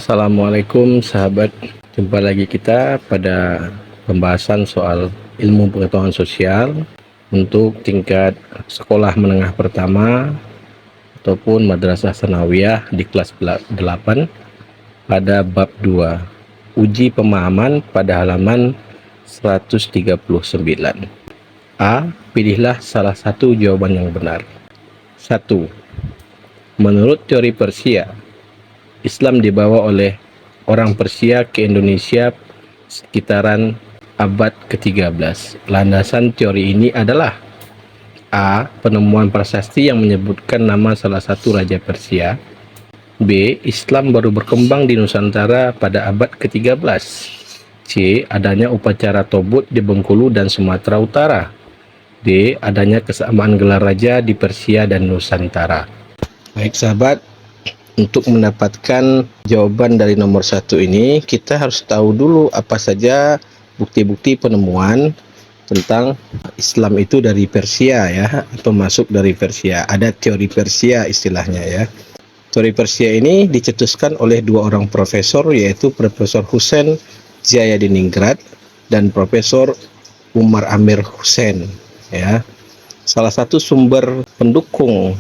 Assalamualaikum sahabat, jumpa lagi kita pada pembahasan soal ilmu pengetahuan sosial untuk tingkat sekolah menengah pertama ataupun madrasah sanawiyah di kelas 8 pada bab 2, uji pemahaman pada halaman 139. A. Pilihlah salah satu jawaban yang benar. 1. Menurut teori Persia, Islam dibawa oleh orang Persia ke Indonesia sekitaran abad ke-13. Landasan teori ini adalah A. Penemuan prasasti yang menyebutkan nama salah satu raja Persia. B. Islam baru berkembang di Nusantara pada abad ke-13. C. Adanya upacara tobut di Bengkulu dan Sumatera Utara. D. Adanya kesamaan gelar raja di Persia dan Nusantara. Baik sahabat, untuk mendapatkan jawaban dari nomor 1 ini, kita harus tahu dulu apa saja bukti-bukti penemuan tentang Islam itu dari Persia ya, atau masuk dari Persia. Ada teori Persia istilahnya ya. Teori Persia ini dicetuskan oleh dua orang profesor, yaitu Profesor Husain Jayadiningrat dan Profesor Umar Amir Hussein ya. Salah satu sumber pendukung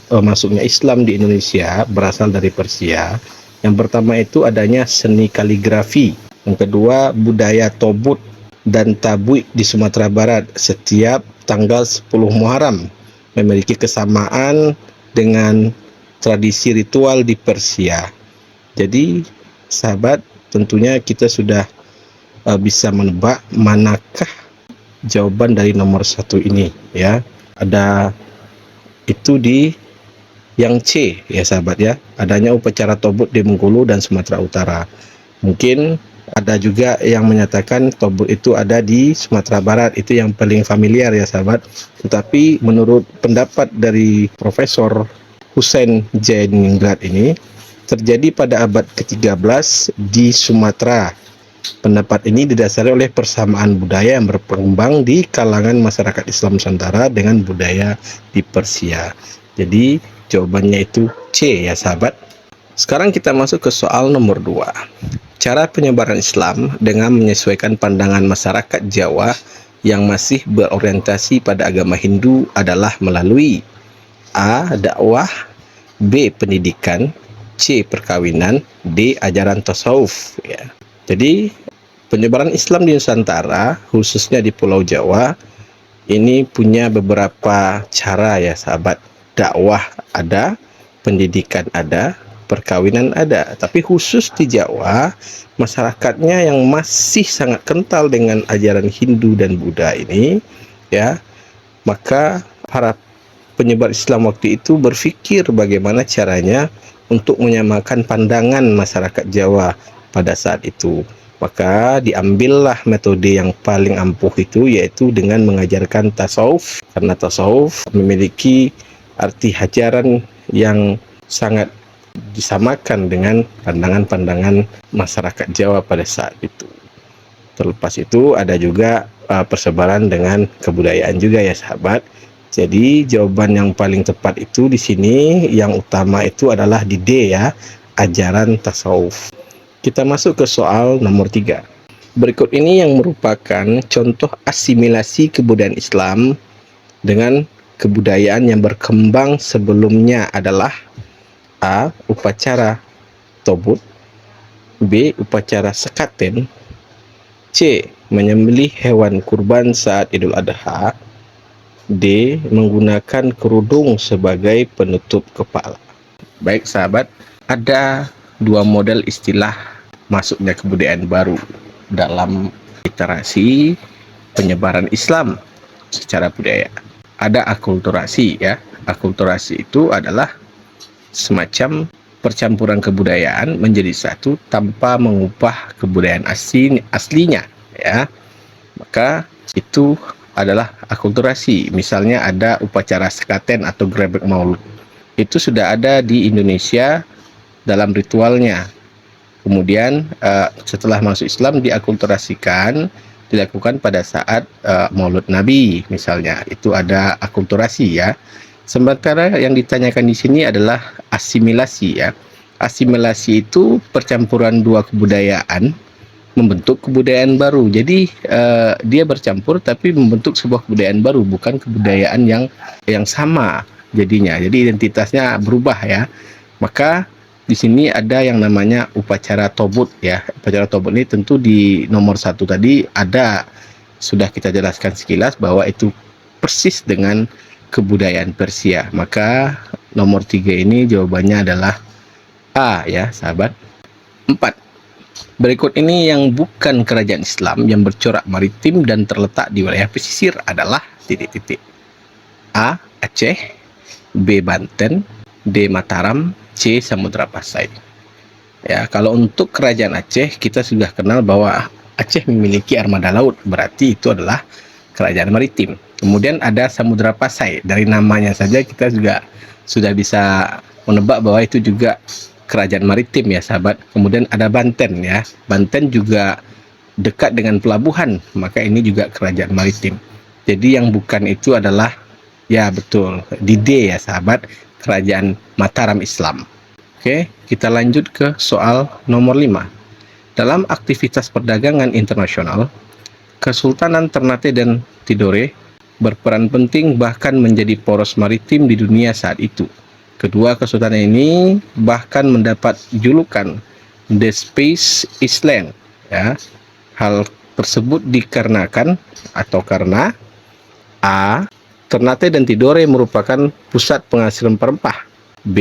masuknya Islam di Indonesia berasal dari Persia. Yang pertama itu adanya seni kaligrafi, yang kedua budaya tobut dan tabuik di Sumatera Barat setiap tanggal 10 Muharram, memiliki kesamaan dengan tradisi ritual di Persia. Jadi sahabat, tentunya kita sudah bisa menebak manakah jawaban dari nomor 1 ini ya. Ada itu di yang C ya sahabat ya, adanya upacara tobut di Bengkulu dan Sumatera Utara. Mungkin ada juga yang menyatakan tobut itu ada di Sumatera Barat, itu yang paling familiar ya sahabat. Tetapi menurut pendapat dari Profesor Husain Jayadiningrat ini, terjadi pada abad ke-13 di Sumatera. Pendapat ini didasari oleh persamaan budaya yang berkembang di kalangan masyarakat Islam Nusantara dengan budaya di Persia. Jadi jawabannya itu C ya sahabat. Sekarang kita masuk ke soal nomor 2. Cara penyebaran Islam dengan menyesuaikan pandangan masyarakat Jawa yang masih berorientasi pada agama Hindu adalah melalui A. Dakwah, B. Pendidikan, C. Perkawinan, D. Ajaran tasawuf ya. Jadi penyebaran Islam di Nusantara, khususnya di Pulau Jawa, ini punya beberapa cara ya sahabat. Dakwah ada, pendidikan ada, perkawinan ada. Tapi khusus di Jawa, masyarakatnya yang masih sangat kental dengan ajaran Hindu dan Buddha ini ya, maka para penyebar Islam waktu itu berpikir bagaimana caranya untuk menyamakan pandangan masyarakat Jawa pada saat itu. Maka diambillah metode yang paling ampuh itu, yaitu dengan mengajarkan tasawuf, karena tasawuf memiliki arti ajaran yang sangat disamakan dengan pandangan-pandangan masyarakat Jawa pada saat itu. Terlepas itu ada juga persebaran dengan kebudayaan juga ya sahabat. Jadi jawaban yang paling tepat itu di sini, yang utama itu adalah di D ya, ajaran tasawuf. Kita masuk ke soal nomor 3. Berikut ini yang merupakan contoh asimilasi kebudayaan Islam dengan kebudayaan yang berkembang sebelumnya adalah A. Upacara tobut, B. Upacara sekaten, C. Menyembelih hewan kurban saat Idul Adha, D. Menggunakan kerudung sebagai penutup kepala. Baik sahabat, ada dua model istilah masuknya kebudayaan baru dalam literasi penyebaran Islam secara budaya. Ada akulturasi ya. Akulturasi itu adalah semacam percampuran kebudayaan menjadi satu tanpa mengubah kebudayaan aslinya ya. Maka itu adalah akulturasi. Misalnya ada upacara sekaten atau grebek maulud. Itu sudah ada di Indonesia dalam ritualnya. Kemudian setelah masuk Islam diakulturasikan, dilakukan pada saat Maulud Nabi misalnya. Itu ada akulturasi ya. Sementara yang ditanyakan di sini adalah asimilasi ya. Asimilasi itu percampuran dua kebudayaan membentuk kebudayaan baru. Jadi dia bercampur tapi membentuk sebuah kebudayaan baru, bukan kebudayaan yang sama jadinya. Jadi identitasnya berubah ya. Maka di sini ada yang namanya upacara tobut ya. Upacara tobut ini tentu di nomor 1 tadi ada, sudah kita jelaskan sekilas bahwa itu persis dengan kebudayaan Persia. Maka nomor 3 ini jawabannya adalah A ya sahabat. 4. Berikut ini yang bukan kerajaan Islam yang bercorak maritim dan terletak di wilayah pesisir adalah titik-titik. A. Aceh, B. Banten, D. Mataram, C. Samudra Pasai. Ya, kalau untuk kerajaan Aceh kita sudah kenal bahwa Aceh memiliki armada laut, berarti itu adalah kerajaan maritim. Kemudian ada Samudra Pasai, dari namanya saja kita juga sudah bisa menebak bahwa itu juga kerajaan maritim ya sahabat. Kemudian ada Banten ya. Banten juga dekat dengan pelabuhan, maka ini juga kerajaan maritim. Jadi yang bukan itu adalah ya betul di D ya sahabat, kerajaan Mataram Islam. Oke, kita lanjut ke soal nomor 5. Dalam aktivitas perdagangan internasional, Kesultanan Ternate dan Tidore berperan penting bahkan menjadi poros maritim di dunia saat itu. Kedua kesultanan ini bahkan mendapat julukan The Space Island ya. Hal tersebut dikarenakan atau karena A. Ternate dan Tidore merupakan pusat penghasil rempah-rempah. B.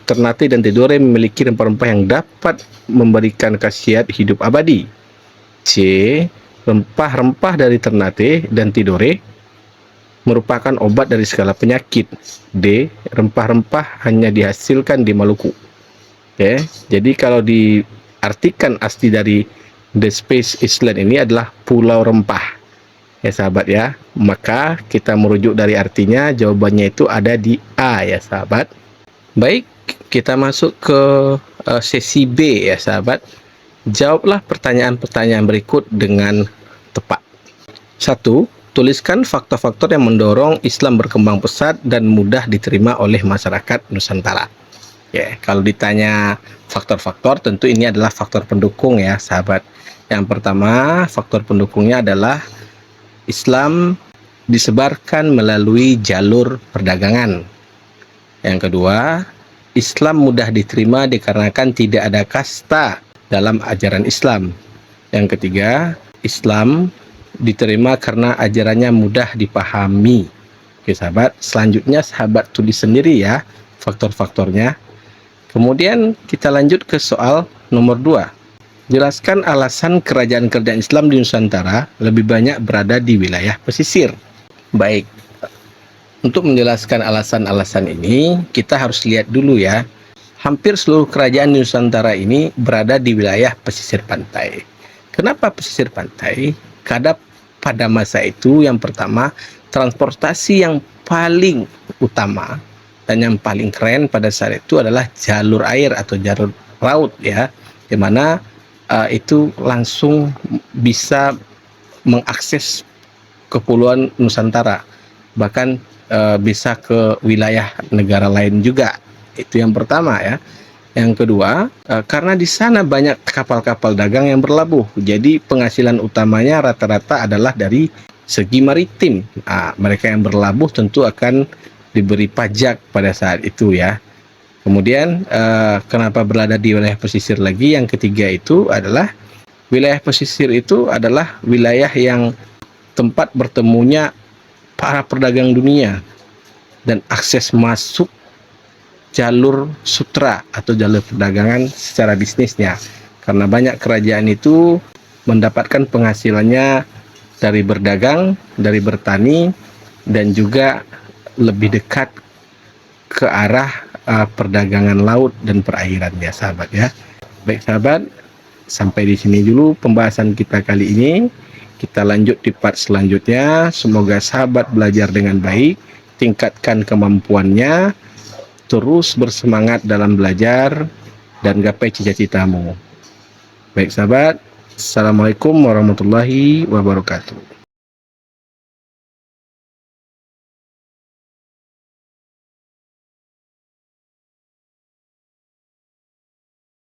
Ternate dan Tidore memiliki rempah-rempah yang dapat memberikan khasiat hidup abadi. C. Rempah-rempah dari Ternate dan Tidore merupakan obat dari segala penyakit. D. Rempah-rempah hanya dihasilkan di Maluku. Oke, jadi kalau diartikan asli dari The Space Island ini adalah pulau rempah. Ya sahabat ya. Maka kita merujuk dari artinya, jawabannya itu ada di A ya sahabat. Baik, kita masuk ke sesi B ya sahabat. Jawablah pertanyaan-pertanyaan berikut dengan tepat. 1. Tuliskan faktor-faktor yang mendorong Islam berkembang pesat dan mudah diterima oleh masyarakat Nusantara. Ya, kalau ditanya faktor-faktor, tentu ini adalah faktor pendukung ya, sahabat. Yang pertama, faktor pendukungnya adalah Islam disebarkan melalui jalur perdagangan. Yang kedua, Islam mudah diterima dikarenakan tidak ada kasta dalam ajaran Islam. Yang ketiga, Islam diterima karena ajarannya mudah dipahami. Oke sahabat, selanjutnya sahabat tulis sendiri ya faktor-faktornya. Kemudian kita lanjut ke soal nomor 2. Jelaskan alasan kerajaan-kerajaan Islam di Nusantara lebih banyak berada di wilayah pesisir. Baik, untuk menjelaskan alasan-alasan ini kita harus lihat dulu ya. Hampir seluruh kerajaan di Nusantara ini berada di wilayah pesisir pantai. Kenapa pesisir pantai? Karena pada masa itu yang pertama, transportasi yang paling utama dan yang paling keren pada saat itu adalah jalur air atau jalur laut ya, dimana itu langsung bisa mengakses kepulauan Nusantara, bahkan bisa ke wilayah negara lain juga. Itu yang pertama ya. Yang kedua, karena di sana banyak kapal-kapal dagang yang berlabuh, jadi penghasilan utamanya rata-rata adalah dari segi maritim. Mereka yang berlabuh tentu akan diberi pajak pada saat itu ya. Kemudian, kenapa berada di wilayah pesisir lagi? Yang ketiga itu adalah wilayah pesisir itu adalah wilayah yang tempat bertemunya para pedagang dunia dan akses masuk jalur sutra atau jalur perdagangan secara bisnisnya, karena banyak kerajaan itu mendapatkan penghasilannya dari berdagang, dari bertani, dan juga lebih dekat ke arah perdagangan laut dan perairan ya sahabat ya. Baik sahabat, sampai di sini dulu pembahasan kita kali ini. Kita lanjut di part selanjutnya. Semoga sahabat belajar dengan baik, tingkatkan kemampuannya, terus bersemangat dalam belajar dan gapai cita-citamu. Baik sahabat, Assalamualaikum warahmatullahi wabarakatuh.